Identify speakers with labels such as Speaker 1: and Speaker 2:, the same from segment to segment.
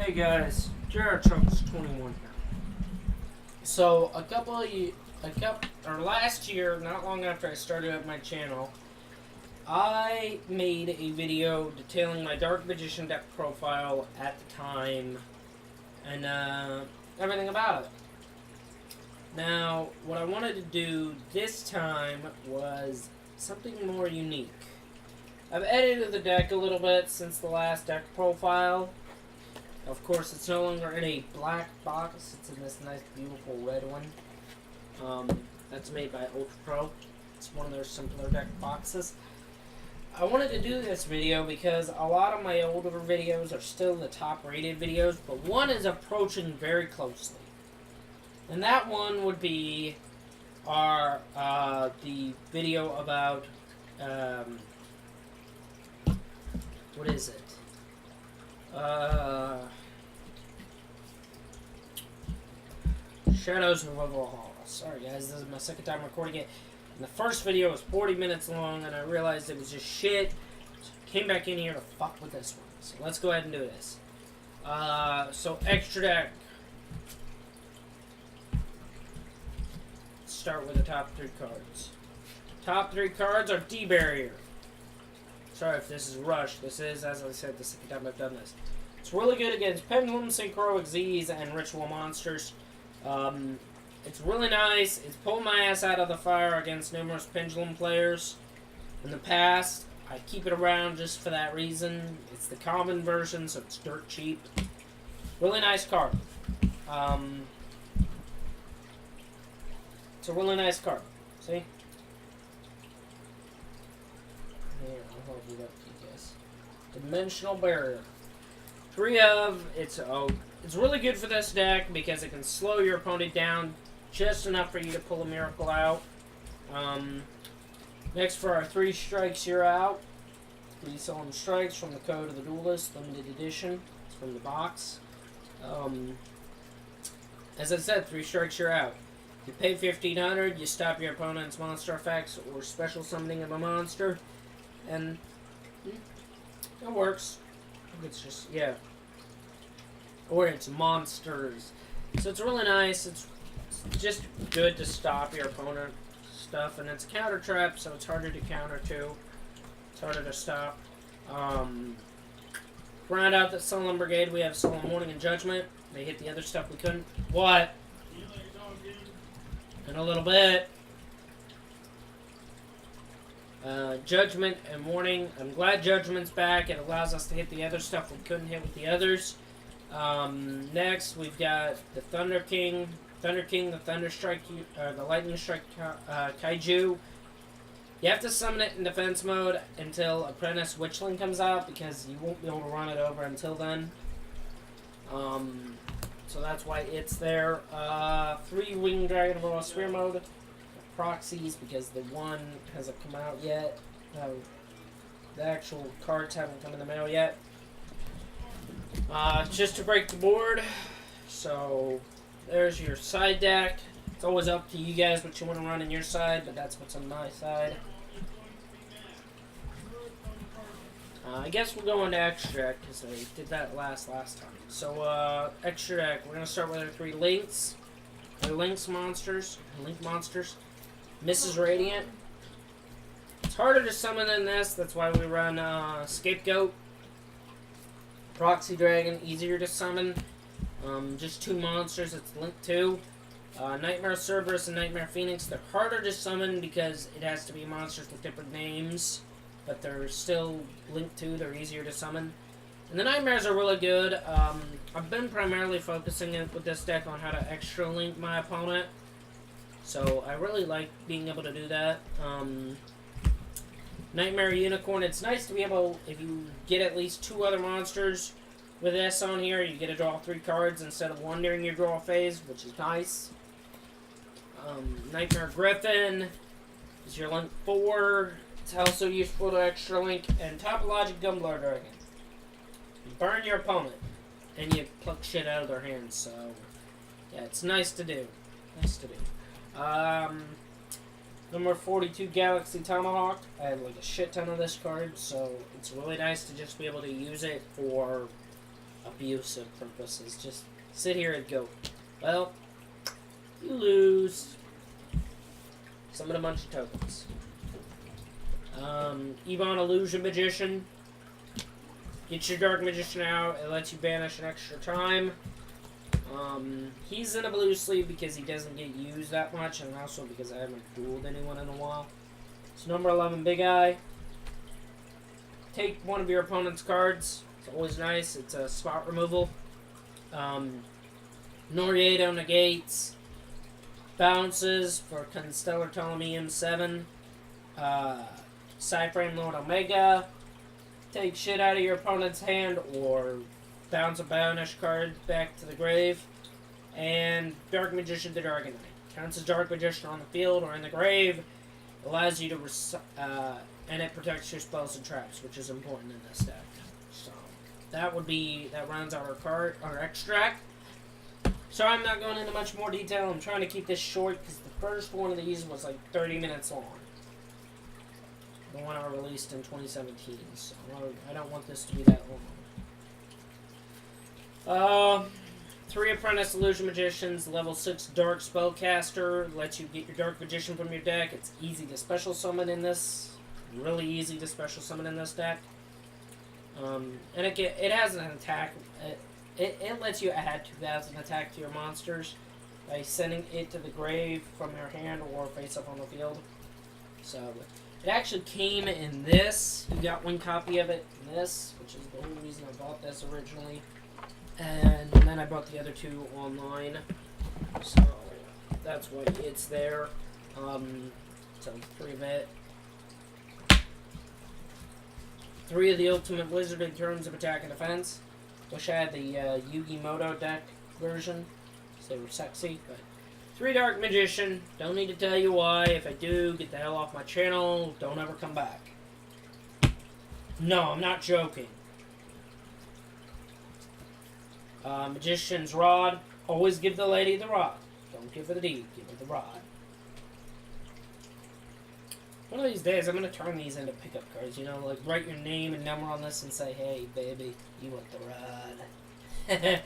Speaker 1: Hey guys, Jared Chunks 21 here. So last year, not long after I started up my channel, I made a video detailing my Dark Magician deck profile at the time and everything about it. Now, what I wanted to do this time was something more unique. I've edited the deck a little bit since the last deck profile. Of course, it's no longer in a black box. It's in this nice, beautiful red one. That's made by Ultra Pro. It's one of their simpler deck boxes. I wanted to do this video because a lot of my older videos are still the top-rated videos, but one is approaching very closely. And that one would be the video about, what is it? Shadows of Valhalla. Sorry guys, this is my second time recording it. And the first video was 40 minutes long and I realized it was just shit. So I came back in here to fuck with this one. So let's go ahead and do this. So extra deck. Let's start with the top 3 cards. Top 3 cards are D-Barrier. Sorry if this is rushed. This is, as I said, the second time I've done this. It's really good against Pendulum, Synchroic Z's, and Ritual Monsters. It's really nice. It's pulled my ass out of the fire against numerous Pendulum players in the past. I keep it around just for that reason. It's the common version, so it's dirt cheap. Really nice card. It's a really nice card. See? Here, I'll hold it up to you guys. Dimensional Barrier. 3 of. It's really good for this deck because it can slow your opponent down just enough for you to pull a miracle out. Next for our 3 strikes, you're out. 3 solemn strikes from the Code of the Duelist, limited edition. It's from the box. As I said, 3 strikes, you're out. You pay 1,500, you stop your opponent's monster effects or special summoning of a monster. And it works. It's just, yeah. Or it's monsters. So it's really nice. It's just good to stop your opponent stuff. And it's a counter trap, so it's harder to counter too. It's harder to stop. Round out the Sullen Brigade, we have Sullen Warning and Judgment. They hit the other stuff we couldn't. What? In a little bit. Judgment and Warning. I'm glad Judgment's back. It allows us to hit the other stuff we couldn't hit with the others. Next, we've got the Thunder King. Thunder King, the Thunder Strike, the Lightning Strike Kaiju. You have to summon it in defense mode until Apprentice Witchling comes out because you won't be able to run it over until then. So that's why it's there. 3 Winged Dragon Royal Spear mode. Proxies because the one hasn't come out yet. The actual cards haven't come in the mail yet. Just to break the board. So there's your side deck. It's always up to you guys what you want to run in your side, but that's what's on my side. I guess we'll go into extra deck because I did that last time. So extra deck, we're gonna start with our 3 links. The Link monsters. Mrs. Radiant. It's harder to summon than this, that's why we run Scapegoat. Proxy Dragon, easier to summon. Just 2 monsters, it's linked to. Nightmare Cerberus and Nightmare Phoenix, they're harder to summon because it has to be monsters with different names, but they're still linked to, they're easier to summon. And the Nightmares are really good. I've been primarily focusing with this deck on how to extra link my opponent. So I really like being able to do that. Nightmare Unicorn, it's nice to be able, if you get at least 2 other monsters with S on here, you get to draw 3 cards instead of 1 during your draw phase, which is nice. Nightmare Griffin is your link 4. It's also useful to extra link. And Topologic Gumbler Dragon. You burn your opponent, and you pluck shit out of their hands, so yeah, it's nice to do. Number 42, Galaxy Tomahawk. I have like a shit ton of this card, so it's really nice to just be able to use it for abusive purposes. Just sit here and go, well, you lose. Summon a bunch of tokens. Ebon Illusion Magician. Get your Dark Magician out. It lets you banish an extra time. He's in a blue sleeve because he doesn't get used that much, and also because I haven't dueled anyone in a while. It's number 11, Big Eye. Take one of your opponent's cards. It's always nice. It's a spot removal. Noriedo negates. Bounces for Constellar Ptolemy 7. Cyframe Lord Omega. Take shit out of your opponent's hand or bounce a banish card back to the grave. And Dark Magician the Dragon Knight. Counts as Dark Magician on the field or in the grave. Allows you to and it protects your spells and traps, which is important in this deck. So that rounds out our extract. So I'm not going into much more detail. I'm trying to keep this short because the first one of these was like 30 minutes long. The one I released in 2017, so I don't want this to be that long. 3 Apprentice Illusion Magicians, level 6 Dark Spellcaster, lets you get your Dark Magician from your deck. It's easy to special summon in this, really easy to special summon in this deck. And it has an attack, it lets you add 2,000 attack to your monsters by sending it to the grave from your hand or face up on the field. So it actually came in this. You got one copy of it in this, which is the only reason I bought this originally. And then I bought the other 2 online. So that's why it's there. So 3 of it. 3 of the Ultimate Wizard in terms of attack and defense. Wish I had the Yugi Moto deck version, so they were sexy, but 3 Dark Magician. Don't need to tell you why. If I do, get the hell off my channel. Don't ever come back. No, I'm not joking. Magician's Rod. Always give the lady the rod. Don't give her the deed. Give her the rod. One of these days, I'm going to turn these into pickup cards. You know, like write your name and number on this and say, hey, baby, you want the rod.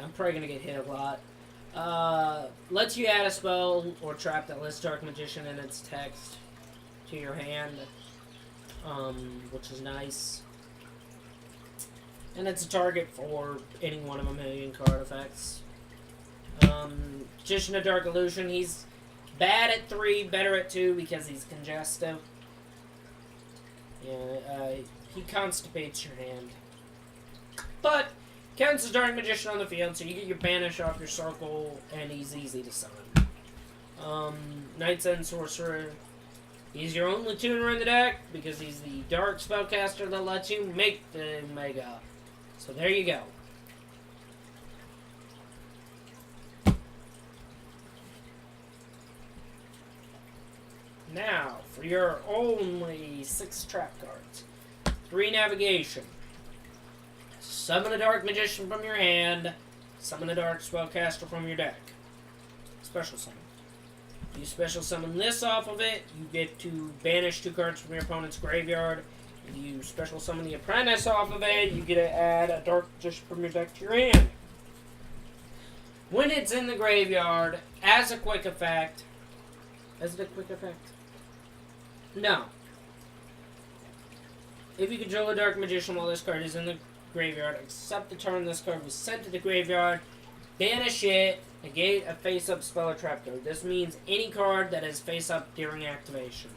Speaker 1: I'm probably going to get hit a lot. Lets you add a spell or trap that lists Dark Magician in its text to your hand, which is nice. And it's a target for any one of a million card effects. Magician of Dark Illusion, he's bad at 3, better at 2 because he's congestive. Yeah, he constipates your hand. But counts as Dark Magician on the field, so you get your banish off your circle, and he's easy to summon. Knight's End Sorcerer. He's your only tuner in the deck, because he's the Dark Spellcaster that lets you make the Omega. So there you go. Now, for your only 6 trap cards. 3 Navigation. Summon a Dark Magician from your hand. Summon a Dark Spellcaster from your deck. Special summon. If you special summon this off of it, you get to banish 2 cards from your opponent's graveyard. If you special summon the Apprentice off of it, you get to add a Dark Magician from your deck to your hand. When it's in the graveyard, as a quick effect... Is it a quick effect? No. If you control a Dark Magician while this card is in the graveyard, except the turn this card was sent to the graveyard, banish it, negate a face-up spell or trap card. This means any card that is face-up during activation.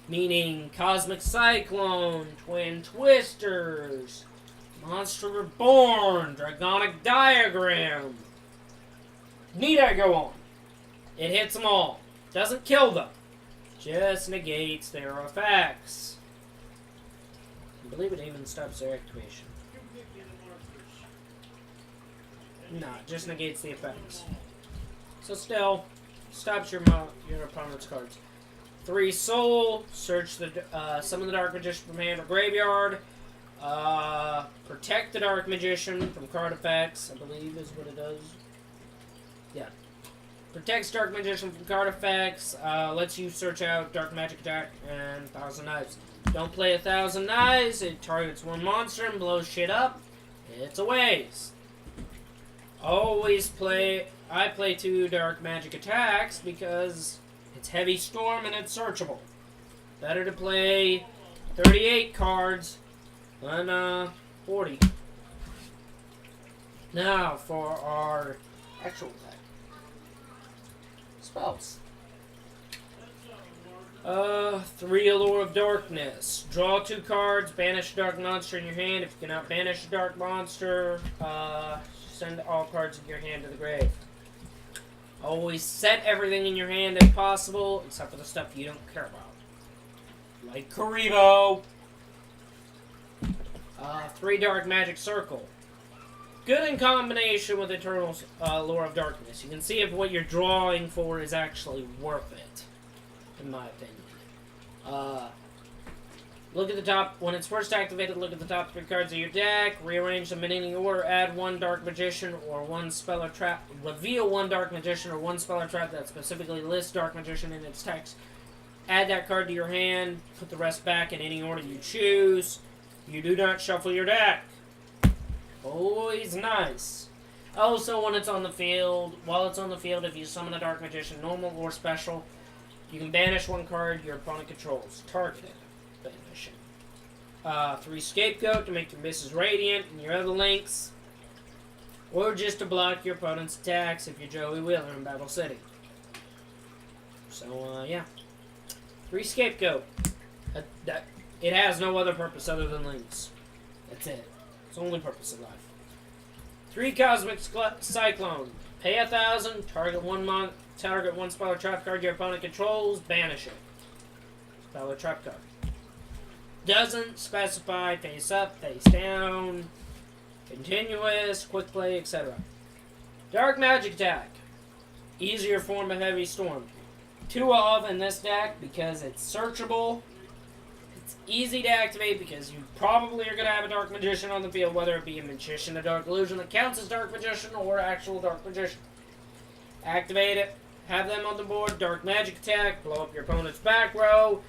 Speaker 1: Meaning Cosmic Cyclone, Twin Twisters, Monster Reborn, Dragonic Diagram. Need I go on? It hits them all. Doesn't kill them. Just negates their effects. I believe it even stops their activation. No, just negates the effects. So still, stops your opponent's cards. 3 Soul, search summon the Dark Magician from hand or graveyard. Protect the Dark Magician from card effects, I believe is what it does. Yeah. Protects Dark Magician from card effects. Lets you search out Dark Magic Attack and 1,000 Knives. Don't play 1,000 Knives. It targets 1 monster and blows shit up. it's a waste. I play 2 Dark Magic attacks because it's Heavy Storm and it's searchable. Better to play 38 cards than 40. Now for our actual deck. Spells. 3 Allure of Darkness. Draw 2 cards, banish a dark monster in your hand. If you cannot banish a dark monster, send all cards in your hand to the grave. Always set everything in your hand if possible, except for the stuff you don't care about. Like Karibo. 3 Dark Magic Circle. Good in combination with Eternal Lure of Darkness. You can see if what you're drawing for is actually worth it, in my opinion. Look at the top. When it's first activated, look at the top 3 cards of your deck. Rearrange them in any order. Add 1 Dark Magician or 1 Spell or Trap. Reveal 1 Dark Magician or 1 Spell or Trap that specifically lists Dark Magician in its text. Add that card to your hand. Put the rest back in any order you choose. You do not shuffle your deck. Always nice. Also, when it's on the field, while it's on the field, if you summon a Dark Magician, normal or special, you can banish 1 card your opponent controls. Targeted banishing. 3 Scapegoat to make your misses radiant and your other links. Or just to block your opponent's attacks if you're Joey Wheeler in Battle City. So, yeah. 3 Scapegoat. It has no other purpose other than links. That's it. It's the only purpose of life. 3 Cosmic Cyclone. Pay 1,000. Target 1 spell or trap card your opponent controls. Banish it. Spell or trap card. Doesn't specify face up, face down, continuous, quick play, etc. Dark Magic Attack. Easier form of Heavy Storm. 2 of in this deck because it's searchable. It's easy to activate because you probably are going to have a Dark Magician on the field, whether it be a Magician, a Dark Illusion that counts as Dark Magician, or actual Dark Magician. Activate it. Have them on the board. Dark Magic Attack. Blow up your opponent's back row.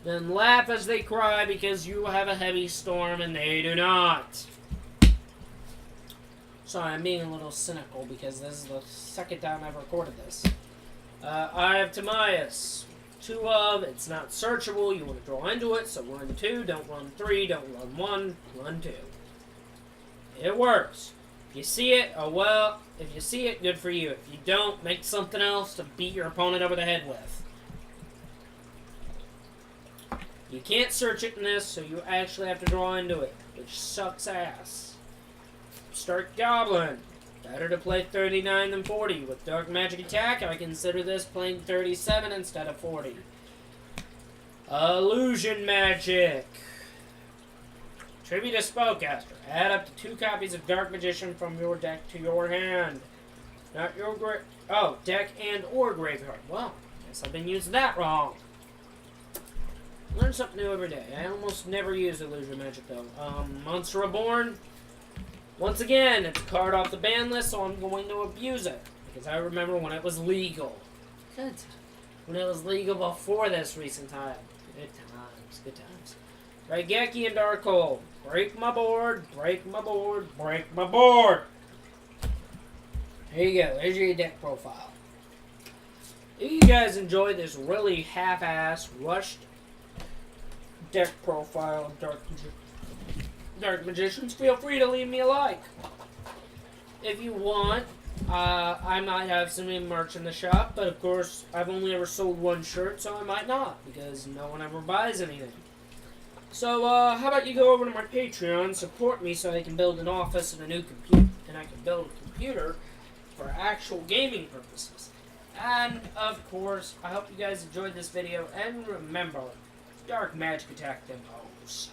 Speaker 1: Then laugh as they cry because you have a Heavy Storm and they do not. Sorry, I'm being a little cynical because this is the second time I've recorded this. Eye of Timaeus. 2 of, it's not searchable, you want to draw into it, so run 2, don't run 3, don't run 1, run 2. It works. If you see it, oh well, if you see it, good for you. If you don't, make something else to beat your opponent over the head with. You can't search it in this, so you actually have to draw into it, which sucks ass. Start Goblin. Better to play 39 than 40. With Dark Magic Attack, I consider this playing 37 instead of 40. Illusion Magic. Tribute to Spellcaster. Add up to 2 copies of Dark Magician from your deck to your hand. Not your deck and or graveyard. Well, guess I've been using that wrong. Learn something new every day. I almost never use Illusion Magic though. Monster Reborn. Once again, it's a card off the ban list, so I'm going to abuse it. Because I remember when it was legal. Good. When it was legal before this recent time. Good times. Good times. Raigeki and Darkhold. Break my board. Break my board. Break my board. There you go. There's your deck profile. If you guys enjoyed this really half-assed, rushed deck profile of Dark Magicians, feel free to leave me a like. If you want, I might have some merch in the shop, but of course, I've only ever sold 1 shirt, so I might not, because no one ever buys anything. So, how about you go over to my Patreon, support me so I can build an office and a new computer, and I can build a computer for actual gaming purposes. And, of course, I hope you guys enjoyed this video, and remember, Dark Magic Attack them hoes.